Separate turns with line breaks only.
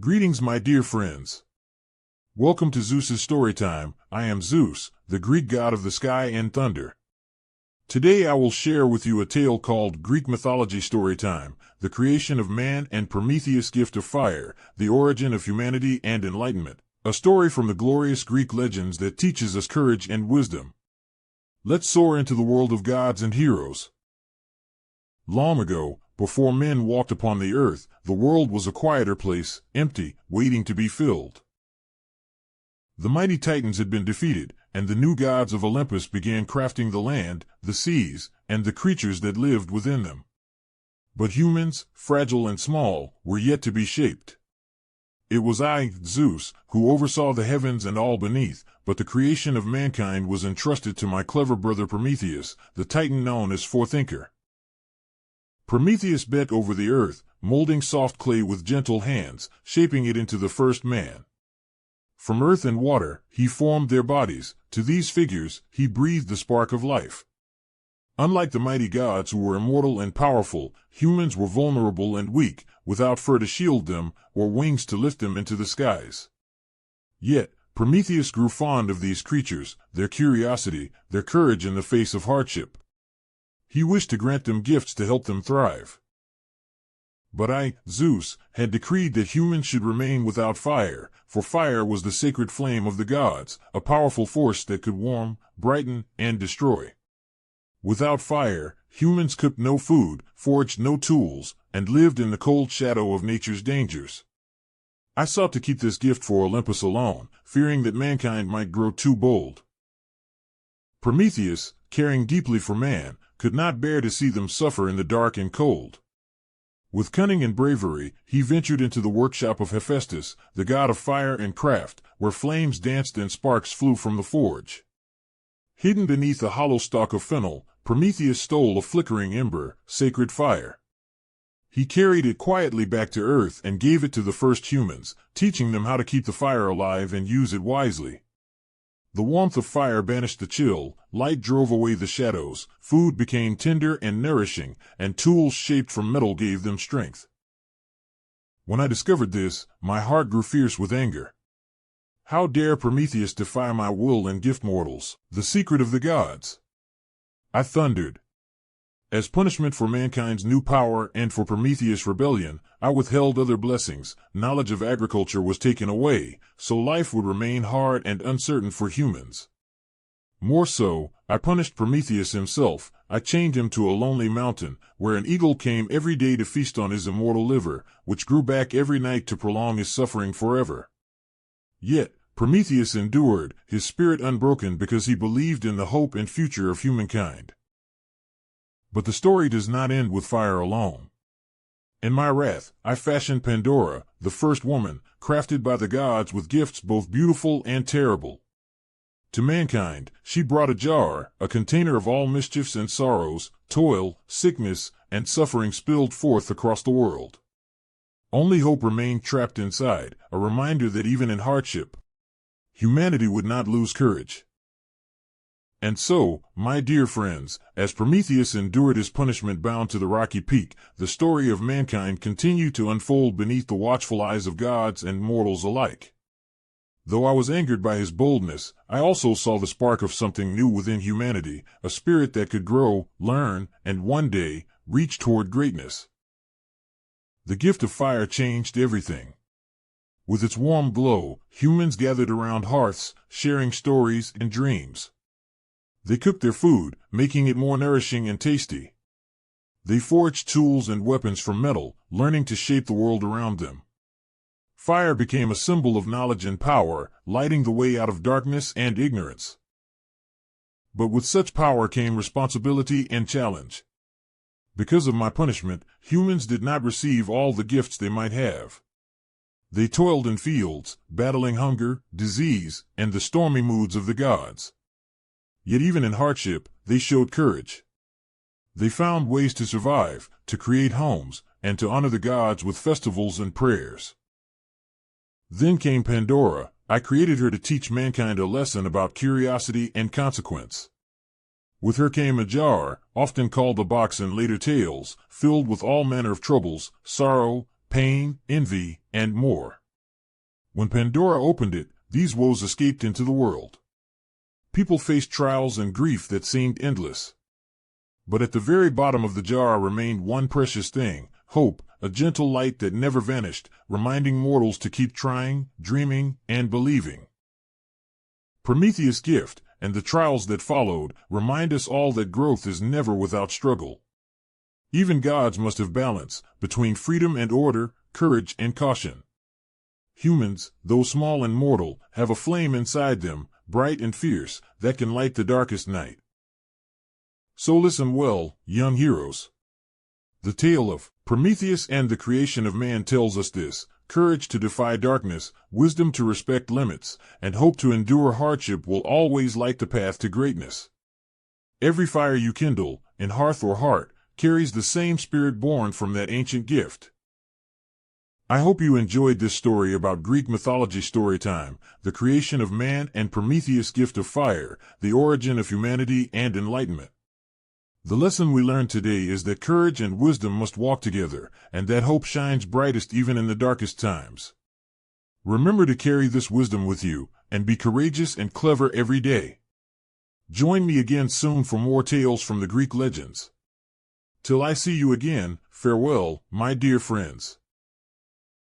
Greetings, my dear friends. Welcome to Zeus's Storytime. I am Zeus, the Greek god of the sky and thunder. Today I will share with you a tale called Greek Mythology Storytime, the creation of man and Prometheus' gift of fire, the origin of humanity and enlightenment, a story from the glorious Greek legends that teaches us courage and wisdom. Let's soar into the world of gods and heroes. Long ago, before men walked upon the earth, the world was a quieter place, empty, waiting to be filled. The mighty Titans had been defeated, and the new gods of Olympus began crafting the land, the seas, and the creatures that lived within them. But humans, fragile and small, were yet to be shaped. It was I, Zeus, who oversaw the heavens and all beneath, but the creation of mankind was entrusted to my clever brother Prometheus, the Titan known as Forethinker. Prometheus bent over the earth, molding soft clay with gentle hands, shaping it into the first man. From earth and water, he formed their bodies. To these figures, he breathed the spark of life. Unlike the mighty gods who were immortal and powerful, humans were vulnerable and weak, without fur to shield them, or wings to lift them into the skies. Yet, Prometheus grew fond of these creatures, their curiosity, their courage in the face of hardship. He wished to grant them gifts to help them thrive. But I, Zeus, had decreed that humans should remain without fire, for fire was the sacred flame of the gods, a powerful force that could warm, brighten, and destroy. Without fire, humans cooked no food, forged no tools, and lived in the cold shadow of nature's dangers. I sought to keep this gift for Olympus alone, fearing that mankind might grow too bold. Prometheus, caring deeply for man, could not bear to see them suffer in the dark and cold. With cunning and bravery, he ventured into the workshop of Hephaestus, the god of fire and craft, where flames danced and sparks flew from the forge. Hidden beneath a hollow stalk of fennel, Prometheus stole a flickering ember, sacred fire. He carried it quietly back to earth and gave it to the first humans, teaching them how to keep the fire alive and use it wisely. The warmth of fire banished the chill, light drove away the shadows, food became tender and nourishing, and tools shaped from metal gave them strength. When I discovered this, my heart grew fierce with anger. How dare Prometheus defy my will and gift mortals, the secret of the gods? I thundered. As punishment for mankind's new power and for Prometheus' rebellion, I withheld other blessings. Knowledge of agriculture was taken away, so life would remain hard and uncertain for humans. More so, I punished Prometheus himself. I chained him to a lonely mountain, where an eagle came every day to feast on his immortal liver, which grew back every night to prolong his suffering forever. Yet, Prometheus endured, his spirit unbroken because he believed in the hope and future of humankind. But the story does not end with fire alone. In my wrath, I fashioned Pandora, the first woman, crafted by the gods with gifts both beautiful and terrible. To mankind, she brought a jar, a container of all mischiefs and sorrows, toil, sickness, and suffering spilled forth across the world. Only hope remained trapped inside, a reminder that even in hardship, humanity would not lose courage. And so, my dear friends, as Prometheus endured his punishment bound to the rocky peak, the story of mankind continued to unfold beneath the watchful eyes of gods and mortals alike. Though I was angered by his boldness, I also saw the spark of something new within humanity, a spirit that could grow, learn, and one day, reach toward greatness. The gift of fire changed everything. With its warm glow, humans gathered around hearths, sharing stories and dreams. They cooked their food, making it more nourishing and tasty. They forged tools and weapons from metal, learning to shape the world around them. Fire became a symbol of knowledge and power, lighting the way out of darkness and ignorance. But with such power came responsibility and challenge. Because of my punishment, humans did not receive all the gifts they might have. They toiled in fields, battling hunger, disease, and the stormy moods of the gods. Yet even in hardship, they showed courage. They found ways to survive, to create homes, and to honor the gods with festivals and prayers. Then came Pandora. I created her to teach mankind a lesson about curiosity and consequence. With her came a jar, often called a box in later tales, filled with all manner of troubles, sorrow, pain, envy, and more. When Pandora opened it, these woes escaped into the world. People faced trials and grief that seemed endless. But at the very bottom of the jar remained one precious thing, hope, a gentle light that never vanished, reminding mortals to keep trying, dreaming, and believing. Prometheus' gift, and the trials that followed, remind us all that growth is never without struggle. Even gods must have balance, between freedom and order, courage and caution. Humans, though small and mortal, have a flame inside them, bright and fierce, that can light the darkest night. So listen well, young heroes. The tale of Prometheus and the creation of man tells us this: courage to defy darkness, wisdom to respect limits, and hope to endure hardship will always light the path to greatness. Every fire you kindle, in hearth or heart, carries the same spirit born from that ancient gift. I hope you enjoyed this story about Greek mythology storytime, the creation of man and Prometheus' gift of fire, the origin of humanity and enlightenment. The lesson we learned today is that courage and wisdom must walk together, and that hope shines brightest even in the darkest times. Remember to carry this wisdom with you, and be courageous and clever every day. Join me again soon for more tales from the Greek legends. Till I see you again, farewell, my dear friends.